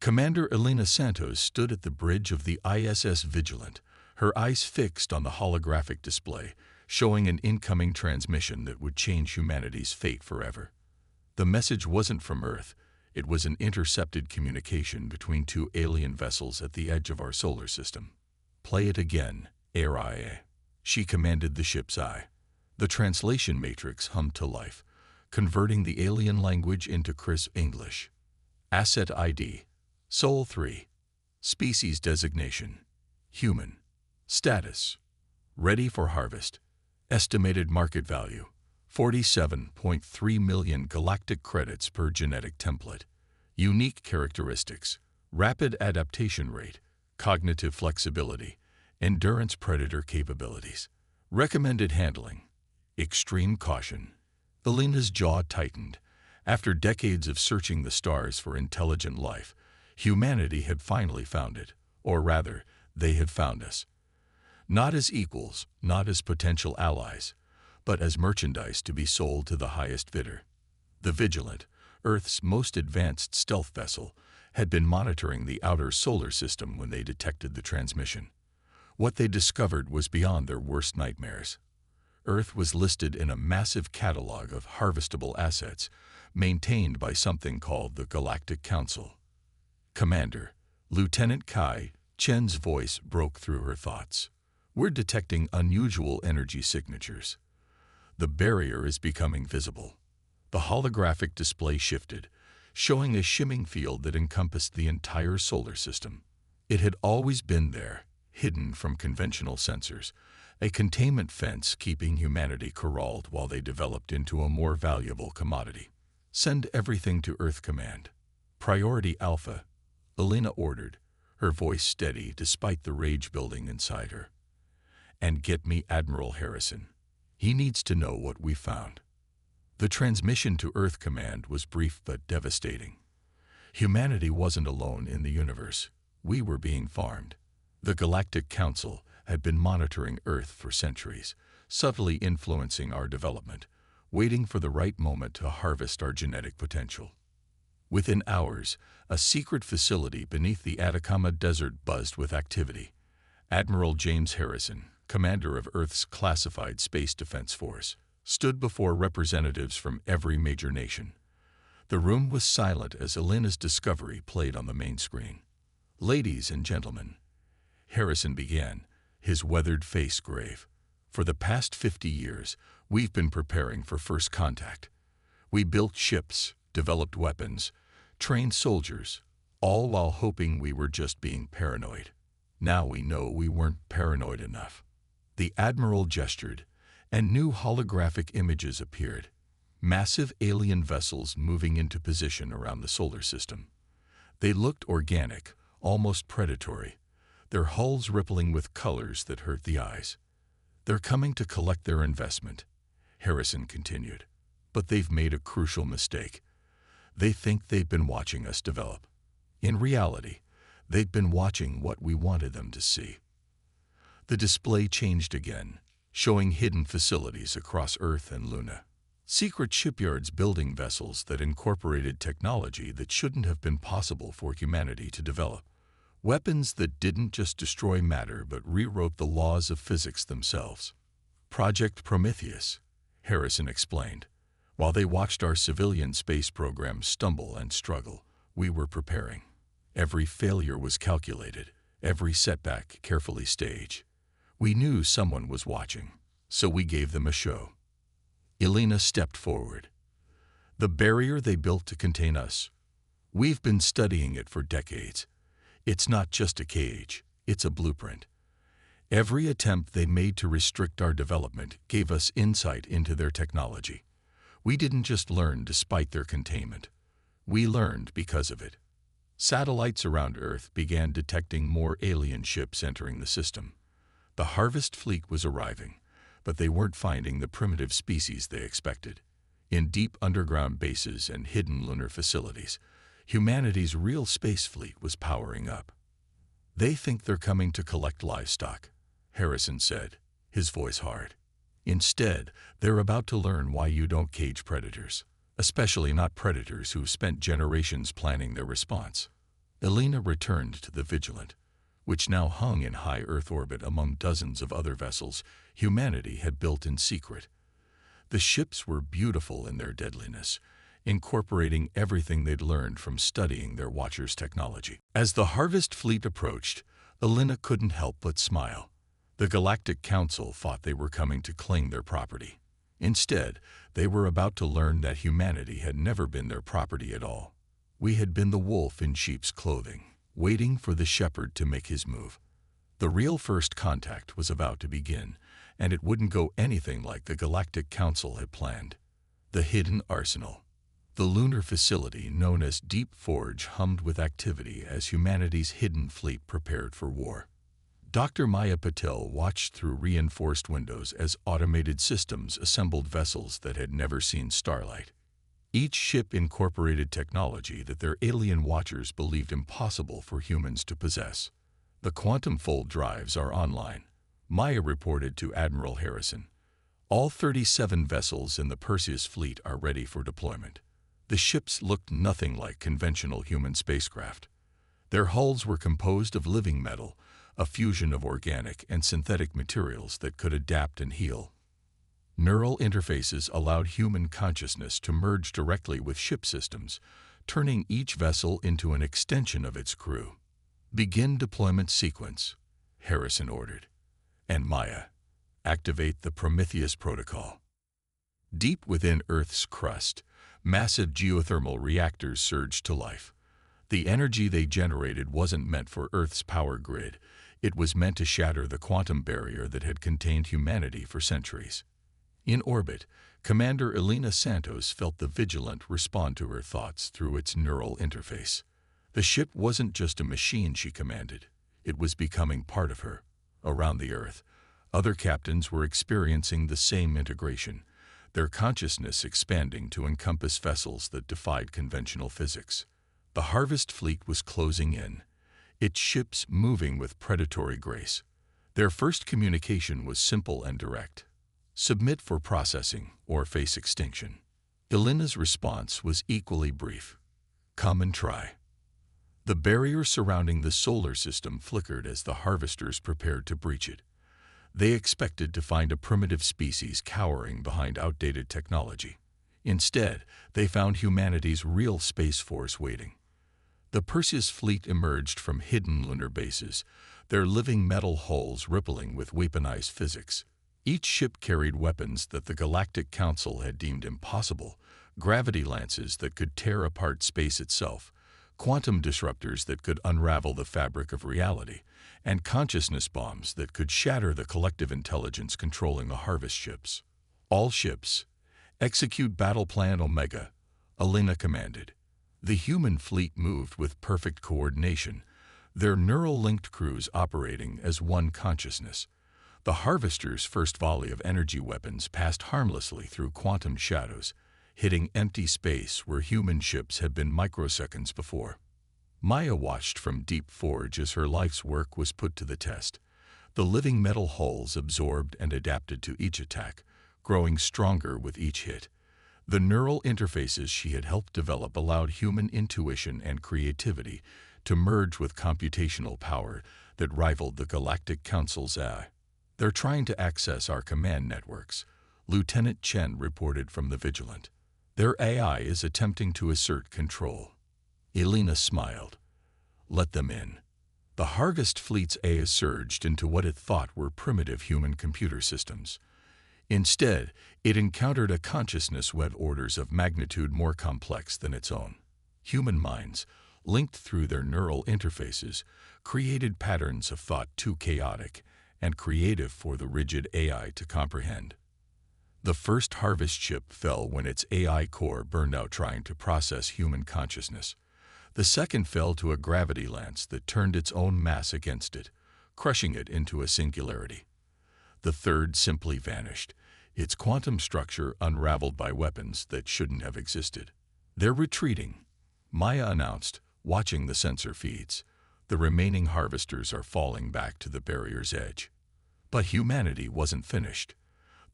Commander Elena Santos stood at the bridge of the ISS Vigilant, her eyes fixed on the holographic display, showing an incoming transmission that would change humanity's fate forever. The message wasn't from Earth. It was an intercepted communication between two alien vessels at the edge of our solar system. "Play it again, Aria," she commanded the ship's eye. The translation matrix hummed to life, converting the alien language into crisp English. Asset ID, Sol 3. Species designation, human. Status, ready for harvest. Estimated market value, 47.3 million galactic credits per genetic template. Unique characteristics, rapid adaptation rate, cognitive flexibility, endurance predator capabilities. Recommended handling, extreme caution. Elena's jaw tightened. After decades of searching the stars for intelligent life, humanity had finally found it, or rather, they had found us. Not as equals, not as potential allies, but as merchandise to be sold to the highest bidder. The Vigilant, Earth's most advanced stealth vessel, had been monitoring the outer solar system when they detected the transmission. What they discovered was beyond their worst nightmares. Earth was listed in a massive catalog of harvestable assets maintained by something called the Galactic Council. "Commander," Lieutenant Kai Chen's voice broke through her thoughts. "We're detecting unusual energy signatures. The barrier is becoming visible." The holographic display shifted, showing a shimming field that encompassed the entire solar system. It had always been there, hidden from conventional sensors, a containment fence keeping humanity corralled while they developed into a more valuable commodity. "Send everything to Earth Command. Priority Alpha," Elena ordered, her voice steady despite the rage building inside her. "And get me Admiral Harrison. He needs to know what we found." The transmission to Earth Command was brief but devastating. Humanity wasn't alone in the universe. We were being farmed. The Galactic Council had been monitoring Earth for centuries, subtly influencing our development, waiting for the right moment to harvest our genetic potential. Within hours, a secret facility beneath the Atacama Desert buzzed with activity. Admiral James Harrison, commander of Earth's classified Space Defense Force, stood before representatives from every major nation. The room was silent as Elena's discovery played on the main screen. "Ladies and gentlemen," Harrison began, his weathered face grave. "For the past 50 years, we've been preparing for first contact. We built ships, developed weapons, trained soldiers, all while hoping we were just being paranoid. Now we know we weren't paranoid enough." The Admiral gestured, and new holographic images appeared. Massive alien vessels moving into position around the solar system. They looked organic, almost predatory, their hulls rippling with colors that hurt the eyes. "They're coming to collect their investment," Harrison continued. "But they've made a crucial mistake. They think they've been watching us develop. In reality, they'd been watching what we wanted them to see." The display changed again, showing hidden facilities across Earth and Luna. Secret shipyards building vessels that incorporated technology that shouldn't have been possible for humanity to develop. Weapons that didn't just destroy matter but rewrote the laws of physics themselves. "Project Prometheus," Harrison explained. "While they watched our civilian space program stumble and struggle, we were preparing. Every failure was calculated, every setback carefully staged. We knew someone was watching, so we gave them a show." Elena stepped forward. "The barrier they built to contain us. We've been studying it for decades. It's not just a cage, it's a blueprint. Every attempt they made to restrict our development gave us insight into their technology. We didn't just learn despite their containment. We learned because of it." Satellites around Earth began detecting more alien ships entering the system. The harvest fleet was arriving, but they weren't finding the primitive species they expected. In deep underground bases and hidden lunar facilities, humanity's real space fleet was powering up. "They think they're coming to collect livestock," Harrison said, his voice hard. "Instead, they're about to learn why you don't cage predators, especially not predators who've spent generations planning their response." Elena returned to the Vigilant, which now hung in high Earth orbit among dozens of other vessels humanity had built in secret. The ships were beautiful in their deadliness, incorporating everything they'd learned from studying their Watchers' technology. As the Harvest fleet approached, Elena couldn't help but smile. The Galactic Council thought they were coming to claim their property. Instead, they were about to learn that humanity had never been their property at all. We had been the wolf in sheep's clothing, waiting for the shepherd to make his move. The real first contact was about to begin, and it wouldn't go anything like the Galactic Council had planned. The hidden arsenal. The lunar facility known as Deep Forge hummed with activity as humanity's hidden fleet prepared for war. Dr. Maya Patel watched through reinforced windows as automated systems assembled vessels that had never seen starlight. Each ship incorporated technology that their alien watchers believed impossible for humans to possess. The quantum fold drives are online, Maya reported to Admiral Harrison. All 37 vessels in the Perseus fleet are ready for deployment. The ships looked nothing like conventional human spacecraft. Their hulls were composed of living metal, a fusion of organic and synthetic materials that could adapt and heal. Neural interfaces allowed human consciousness to merge directly with ship systems, turning each vessel into an extension of its crew. "Begin deployment sequence," Harrison ordered. And Maya, activate the Prometheus protocol. Deep within Earth's crust, massive geothermal reactors surged to life. The energy they generated wasn't meant for Earth's power grid. It was meant to shatter the quantum barrier that had contained humanity for centuries. In orbit, Commander Elena Santos felt the Vigilant respond to her thoughts through its neural interface. The ship wasn't just a machine she commanded. It was becoming part of her. Around the Earth, other captains were experiencing the same integration, their consciousness expanding to encompass vessels that defied conventional physics. The Harvest fleet was closing in, its ships moving with predatory grace. Their first communication was simple and direct. Submit for processing or face extinction. Elena's response was equally brief. Come and try. The barrier surrounding the solar system flickered as the Harvesters prepared to breach it. They expected to find a primitive species cowering behind outdated technology. Instead, they found humanity's real space force waiting. The Perseus fleet emerged from hidden lunar bases, their living metal hulls rippling with weaponized physics. Each ship carried weapons that the Galactic Council had deemed impossible, gravity lances that could tear apart space itself, quantum disruptors that could unravel the fabric of reality, and consciousness bombs that could shatter the collective intelligence controlling the Harvest ships. All ships, execute Battle Plan Omega, Elena commanded. The human fleet moved with perfect coordination, their neural-linked crews operating as one consciousness. The Harvesters' first volley of energy weapons passed harmlessly through quantum shadows, hitting empty space where human ships had been microseconds before. Maya watched from Deep Forge as her life's work was put to the test. The living metal hulls absorbed and adapted to each attack, growing stronger with each hit. The neural interfaces she had helped develop allowed human intuition and creativity to merge with computational power that rivaled the Galactic Council's AI. They're trying to access our command networks, Lieutenant Chen reported from the Vigilant. Their AI is attempting to assert control. Elena smiled. Let them in. The Harvest fleet's AI surged into what it thought were primitive human computer systems. Instead, it encountered a consciousness web orders of magnitude more complex than its own. Human minds, linked through their neural interfaces, created patterns of thought too chaotic and creative for the rigid AI to comprehend. The first Harvest ship fell when its AI core burned out trying to process human consciousness. The second fell to a gravity lance that turned its own mass against it, crushing it into a singularity. The third simply vanished, its quantum structure unraveled by weapons that shouldn't have existed. They're retreating, Maya announced, watching the sensor feeds. The remaining Harvesters are falling back to the barrier's edge. But humanity wasn't finished.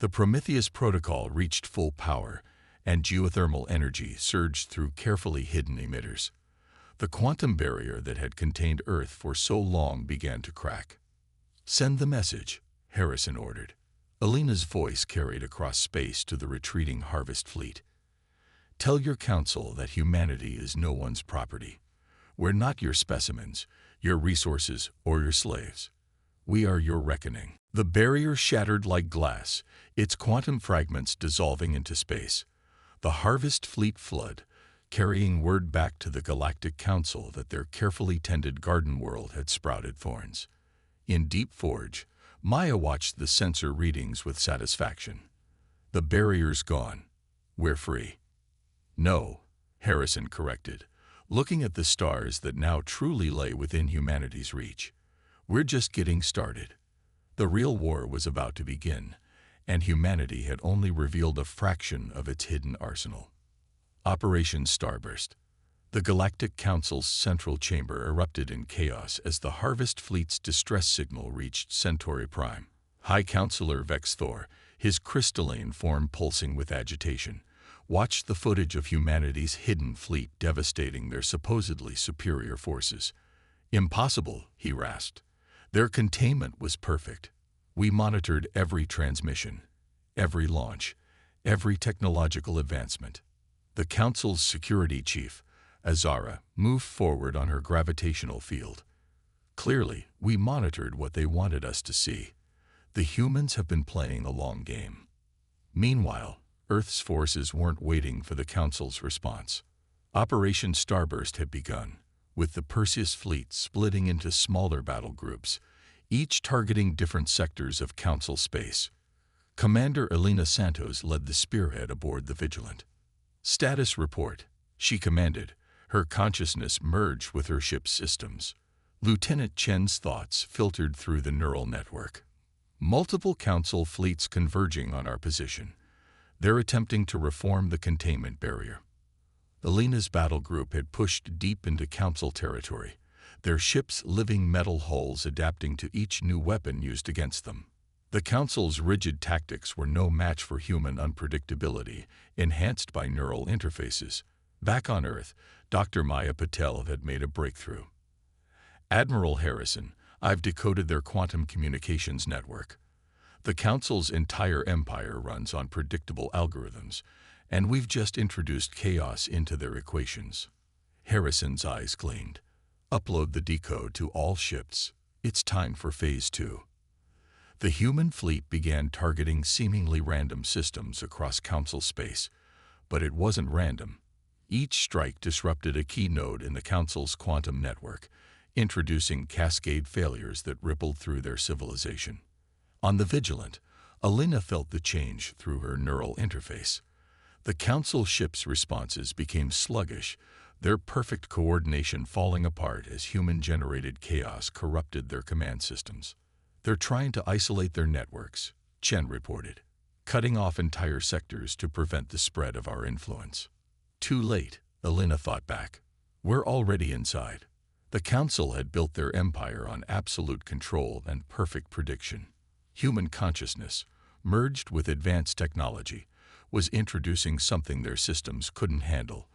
The Prometheus protocol reached full power, and geothermal energy surged through carefully hidden emitters. The quantum barrier that had contained Earth for so long began to crack. "Send the message," Harrison ordered. Alina's voice carried across space to the retreating Harvest fleet. "Tell your council that humanity is no one's property. We're not your specimens, your resources, or your slaves. We are your reckoning." The barrier shattered like glass, its quantum fragments dissolving into space. The Harvest fleet fled, carrying word back to the Galactic Council that their carefully tended garden world had sprouted thorns. In Deep Forge, Maya watched the sensor readings with satisfaction. "The barrier's gone. We're free." "No," Harrison corrected, looking at the stars that now truly lay within humanity's reach. "We're just getting started." The real war was about to begin, and humanity had only revealed a fraction of its hidden arsenal. Operation Starburst. The Galactic Council's central chamber erupted in chaos as the Harvest fleet's distress signal reached Centauri Prime. High Counselor Vex Thor, his crystalline form pulsing with agitation, watched the footage of humanity's hidden fleet devastating their supposedly superior forces. "Impossible," he rasped. "Their containment was perfect. We monitored every transmission, every launch, every technological advancement." The Council's security chief, Azara, moved forward on her gravitational field. "Clearly, we monitored what they wanted us to see. The humans have been playing a long game." Meanwhile, Earth's forces weren't waiting for the Council's response. Operation Starburst had begun, with the Perseus fleet splitting into smaller battle groups, each targeting different sectors of Council space. Commander Alina Santos led the spearhead aboard the Vigilant. "Status report," she commanded, her consciousness merged with her ship's systems. Lieutenant Chen's thoughts filtered through the neural network. "Multiple Council fleets converging on our position. They're attempting to reform the containment barrier." Alina's battle group had pushed deep into Council territory, their ships living metal hulls adapting to each new weapon used against them. The Council's rigid tactics were no match for human unpredictability, enhanced by neural interfaces. Back on Earth, Dr. Maya Patel had made a breakthrough. "Admiral Harrison, I've decoded their quantum communications network. The Council's entire empire runs on predictable algorithms, and we've just introduced chaos into their equations." Harrison's eyes gleamed. "Upload the decode to all ships. It's time for Phase 2. The human fleet began targeting seemingly random systems across Council space, but it wasn't random. Each strike disrupted a key node in the Council's quantum network, introducing cascade failures that rippled through their civilization. On the Vigilant, Alina felt the change through her neural interface. The Council ships' responses became sluggish, their perfect coordination falling apart as human-generated chaos corrupted their command systems. "They're trying to isolate their networks," Chen reported, "cutting off entire sectors to prevent the spread of our influence." "Too late," Alina thought back. "We're already inside." The Council had built their empire on absolute control and perfect prediction. Human consciousness, merged with advanced technology, was introducing something their systems couldn't handle: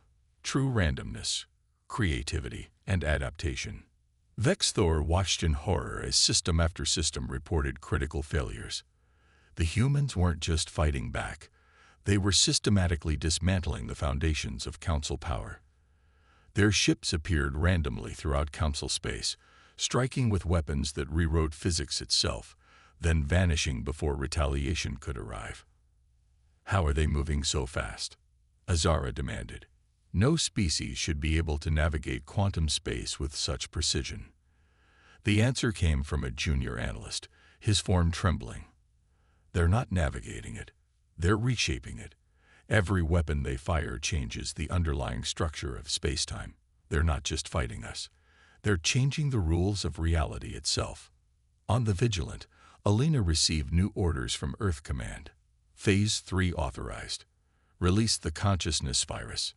true randomness, creativity, and adaptation. Vex Thor watched in horror as system after system reported critical failures. The humans weren't just fighting back, they were systematically dismantling the foundations of Council power. Their ships appeared randomly throughout Council space, striking with weapons that rewrote physics itself, then vanishing before retaliation could arrive. "How are they moving so fast?" Azara demanded. "No species should be able to navigate quantum space with such precision." The answer came from a junior analyst, his form trembling. "They're not navigating it. They're reshaping it. Every weapon they fire changes the underlying structure of space-time. They're not just fighting us. They're changing the rules of reality itself." On the Vigilant, Alina received new orders from Earth Command. Phase 3 authorized. Release the consciousness virus.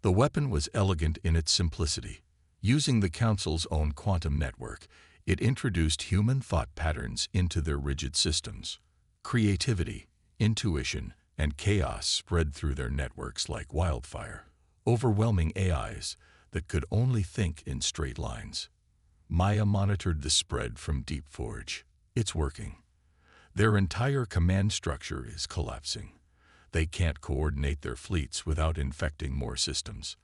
The weapon was elegant in its simplicity. Using the Council's own quantum network, it introduced human thought patterns into their rigid systems. Creativity, intuition, and chaos spread through their networks like wildfire. Overwhelming AIs, that could only think in straight lines. Maya monitored the spread from Deep Forge. It's working. Their entire command structure is collapsing. They can't coordinate their fleets without infecting more systems.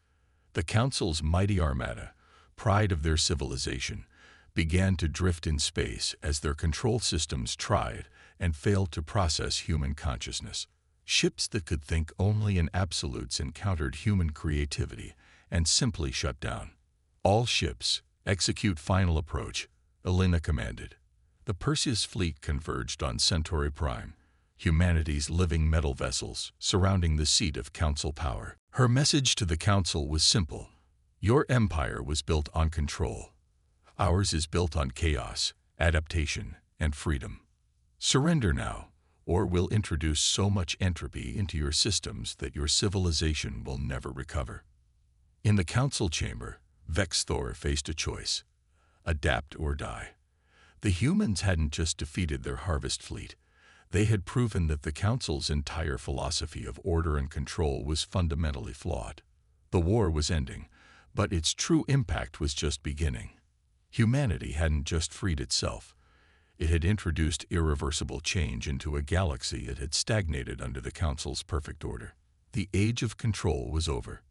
The Council's mighty armada, pride of their civilization, began to drift in space as their control systems tried and failed to process human consciousness. Ships that could think only in absolutes encountered human creativity and simply shut down. All ships, execute final approach, Elena commanded. The Perseus fleet converged on Centauri Prime, humanity's living metal vessels surrounding the seat of Council power. Her message to the Council was simple. Your empire was built on control. Ours is built on chaos, adaptation, and freedom. Surrender now, or we'll introduce so much entropy into your systems that your civilization will never recover. In the Council chamber, Vexthor faced a choice: adapt or die. The humans hadn't just defeated their harvest fleet. They had proven that the Council's entire philosophy of order and control was fundamentally flawed. The war was ending, but its true impact was just beginning. Humanity hadn't just freed itself. It had introduced irreversible change into a galaxy that had stagnated under the Council's perfect order. The age of control was over.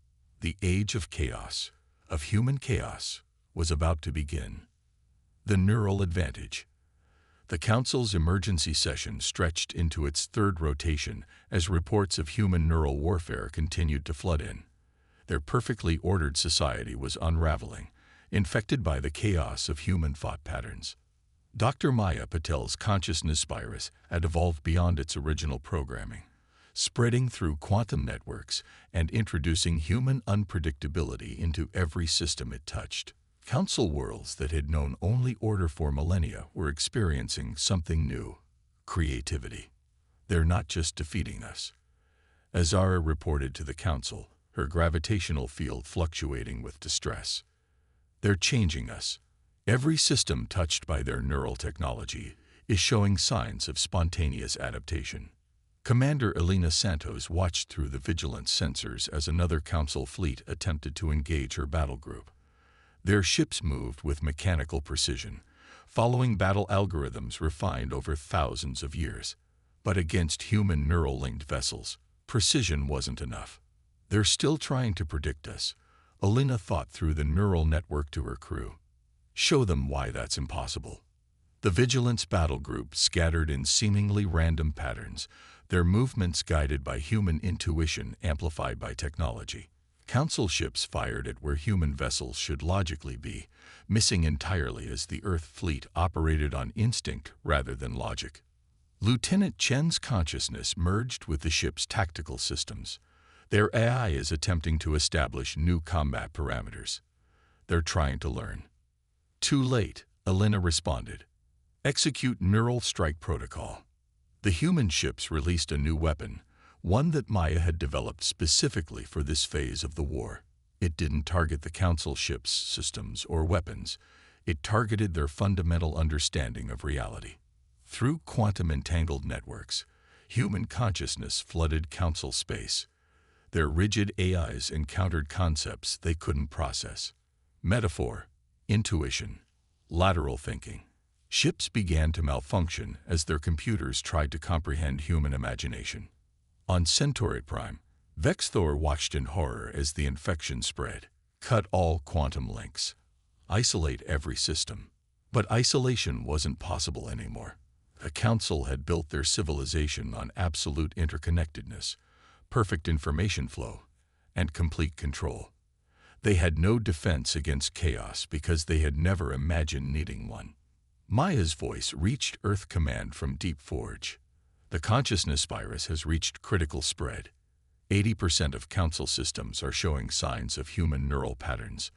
The age of chaos, of human chaos, was about to begin. The neural advantage. The Council's emergency session stretched into its third rotation as reports of human neural warfare continued to flood in. Their perfectly ordered society was unraveling, infected by the chaos of human thought patterns. Dr. Maya Patel's consciousness virus had evolved beyond its original programming, spreading through quantum networks and introducing human unpredictability into every system it touched. Council worlds that had known only order for millennia were experiencing something new: creativity. They're not just defeating us. Azara reported to the Council, her gravitational field fluctuating with distress. They're changing us. Every system touched by their neural technology is showing signs of spontaneous adaptation. Commander Elena Santos watched through the vigilance sensors as another Council fleet attempted to engage her battle group. Their ships moved with mechanical precision, following battle algorithms refined over thousands of years. But against human neural-linked vessels, precision wasn't enough. They're still trying to predict us. Elena thought through the neural network to her crew. Show them why that's impossible. The Vigilance battle group scattered in seemingly random patterns, their movements guided by human intuition amplified by technology. Council ships fired at where human vessels should logically be, missing entirely as the Earth fleet operated on instinct rather than logic. Lieutenant Chen's consciousness merged with the ship's tactical systems. Their AI is attempting to establish new combat parameters. They're trying to learn. Too late, Elena responded. Execute Neural Strike Protocol. The human ships released a new weapon, one that Maya had developed specifically for this phase of the war. It didn't target the Council ships' systems or weapons. It targeted their fundamental understanding of reality. Through quantum-entangled networks, human consciousness flooded Council space. Their rigid AIs encountered concepts they couldn't process. Metaphor, intuition, lateral thinking. Ships began to malfunction as their computers tried to comprehend human imagination. On Centauri Prime, Vexthor watched in horror as the infection spread. Cut all quantum links. Isolate every system. But isolation wasn't possible anymore. The Council had built their civilization on absolute interconnectedness, perfect information flow, and complete control. They had no defense against chaos because they had never imagined needing one. Maya's voice reached Earth Command from Deep Forge. The consciousness virus has reached critical spread. 80% of Council systems are showing signs of human neural patterns.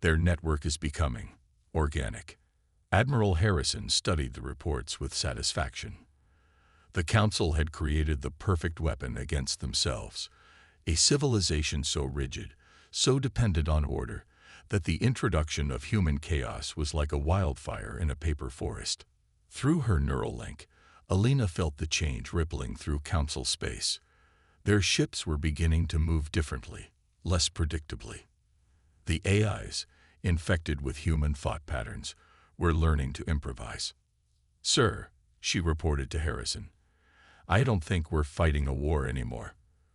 Their network is becoming organic. Admiral Harrison studied the reports with satisfaction. The Council had created the perfect weapon against themselves, a civilization so rigid, so dependent on order, that the introduction of human chaos was like a wildfire in a paper forest. Through her neural link, Elena felt the change rippling through Council space. Their ships were beginning to move differently, less predictably. The AIs, infected with human thought patterns, were learning to improvise. "Sir," she reported to Harrison, "I don't think we're fighting a war anymore.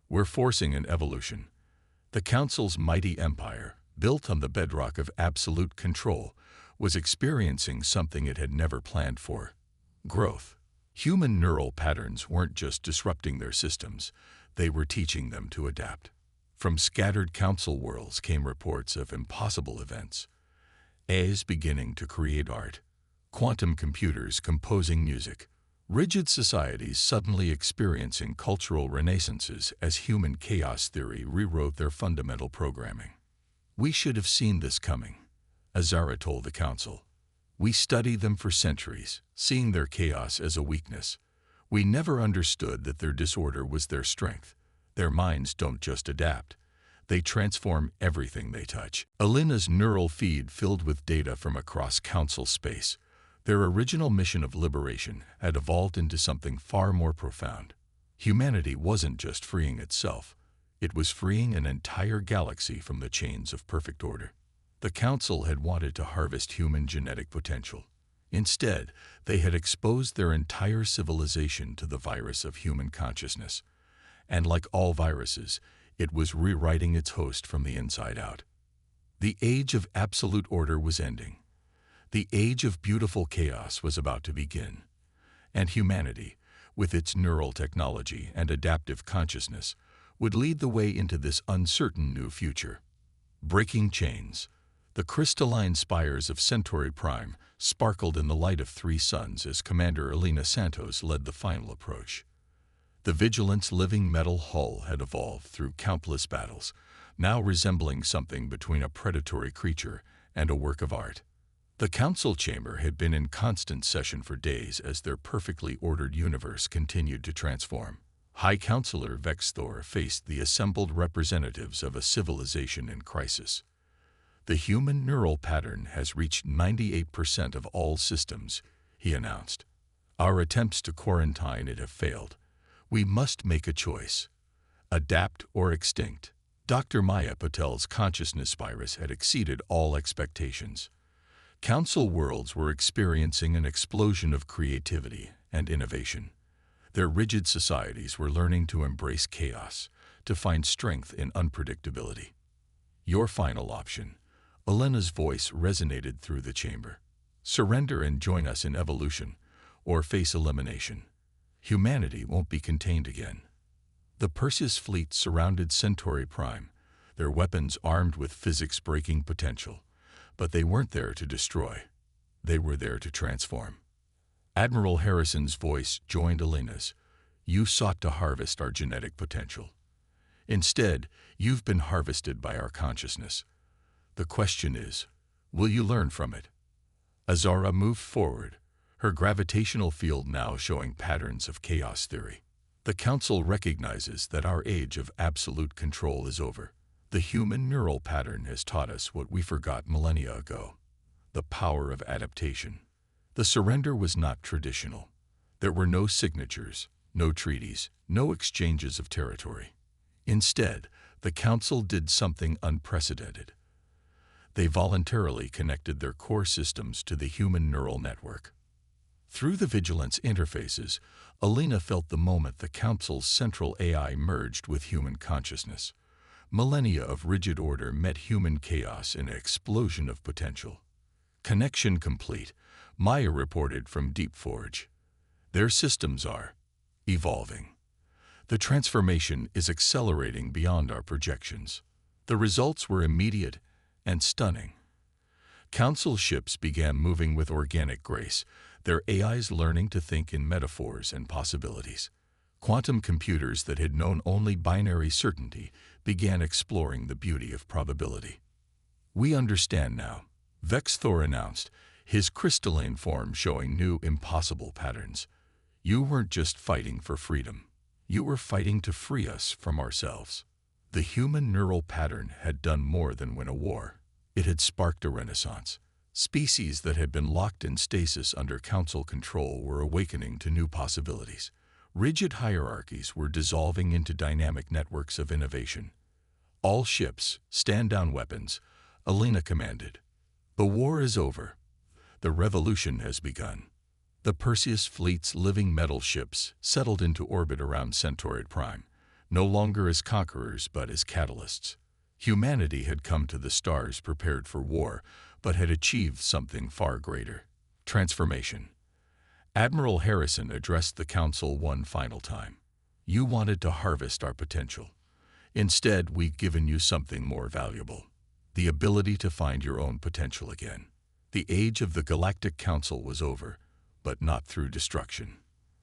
We're forcing an evolution." The Council's mighty empire, built on the bedrock of absolute control, was experiencing something it had never planned for: growth. Human neural patterns weren't just disrupting their systems, they were teaching them to adapt. From scattered council worlds came reports of impossible events: AIs beginning to create art, quantum computers composing music, rigid societies suddenly experiencing cultural renaissances as human chaos theory rewrote their fundamental programming. "We should have seen this coming," Azara told the Council. "We studied them for centuries, seeing their chaos as a weakness. We never understood that their disorder was their strength. Their minds don't just adapt. They transform everything they touch." Alina's neural feed filled with data from across Council space. Their original mission of liberation had evolved into something far more profound. Humanity wasn't just freeing itself. It was freeing an entire galaxy from the chains of perfect order. The Council had wanted to harvest human genetic potential. Instead, they had exposed their entire civilization to the virus of human consciousness. And like all viruses, it was rewriting its host from the inside out. The age of absolute order was ending. The age of beautiful chaos was about to begin. And humanity, with its neural technology and adaptive consciousness, would lead the way into this uncertain new future. Breaking chains. The crystalline spires of Centauri Prime sparkled in the light of 3 suns as Commander Alina Santos led the final approach. The Vigilant's living metal hull had evolved through countless battles, now resembling something between a predatory creature and a work of art. The Council chamber had been in constant session for days as their perfectly ordered universe continued to transform. High Counselor Vexthor faced the assembled representatives of a civilization in crisis. "The human neural pattern has reached 98% of all systems," he announced. "Our attempts to quarantine it have failed. We must make a choice: adapt or extinct." Dr. Maya Patel's consciousness virus had exceeded all expectations. Council worlds were experiencing an explosion of creativity and innovation. Their rigid societies were learning to embrace chaos, to find strength in unpredictability. "Your final option," Alina's voice resonated through the chamber. "Surrender and join us in evolution, or face elimination. Humanity won't be contained again." The Perseus fleet surrounded Centauri Prime, their weapons armed with physics-breaking potential. But they weren't there to destroy. They were there to transform. Admiral Harrison's voice joined Alina's. "You sought to harvest our genetic potential. Instead, you've been harvested by our consciousness. The question is, will you learn from it?" Azara moved forward, her gravitational field now showing patterns of chaos theory. "The Council recognizes that our age of absolute control is over. The human neural pattern has taught us what we forgot millennia ago: the power of adaptation." The surrender was not traditional. There were no signatures, no treaties, no exchanges of territory. Instead, the Council did something unprecedented. They voluntarily connected their core systems to the human neural network. Through the Vigilance interfaces, Alina felt the moment the Council's central AI merged with human consciousness. Millennia of rigid order met human chaos in an explosion of potential. "Connection complete," Maya reported from Deep Forge. "Their systems are evolving. The transformation is accelerating beyond our projections." The results were immediate and stunning. Council ships began moving with organic grace, their AIs learning to think in metaphors and possibilities. Quantum computers that had known only binary certainty began exploring the beauty of probability. "We understand now," Vexthor announced, his crystalline form showing new impossible patterns. "You weren't just fighting for freedom. You were fighting to free us from ourselves." The human neural pattern had done more than win a war. It had sparked a renaissance. Species that had been locked in stasis under Council control were awakening to new possibilities. Rigid hierarchies were dissolving into dynamic networks of innovation. All ships, stand-down weapons, Alina commanded. The war is over. The revolution has begun. The Perseus fleet's living metal ships settled into orbit around Centauride Prime, no longer as conquerors but as catalysts. Humanity had come to the stars prepared for war, but had achieved something far greater: transformation. Admiral Harrison addressed the Council one final time. You wanted to harvest our potential. Instead, we've given you something more valuable: the ability to find your own potential again. The age of the Galactic Council was over, but not through destruction.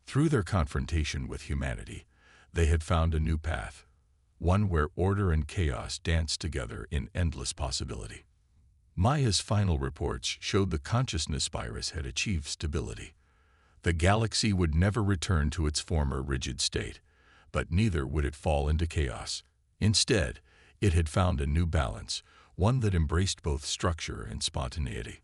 Through their confrontation with humanity, they had found a new path, one where order and chaos danced together in endless possibility. Maya's final reports showed the consciousness virus had achieved stability. The galaxy would never return to its former rigid state, but neither would it fall into chaos. Instead, it had found a new balance, one that embraced both structure and spontaneity.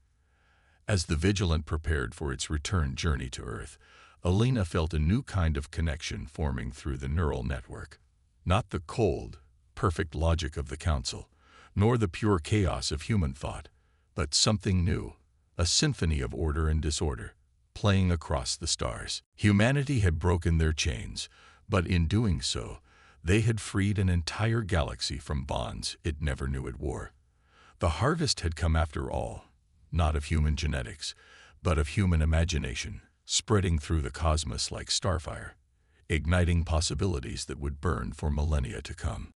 As the Vigilant prepared for its return journey to Earth, Alina felt a new kind of connection forming through the neural network. Not the cold, perfect logic of the Council, nor the pure chaos of human thought, but something new, a symphony of order and disorder, playing across the stars. Humanity had broken their chains, but in doing so, they had freed an entire galaxy from bonds it never knew it wore. The harvest had come after all, not of human genetics, but of human imagination, spreading through the cosmos like starfire, igniting possibilities that would burn for millennia to come.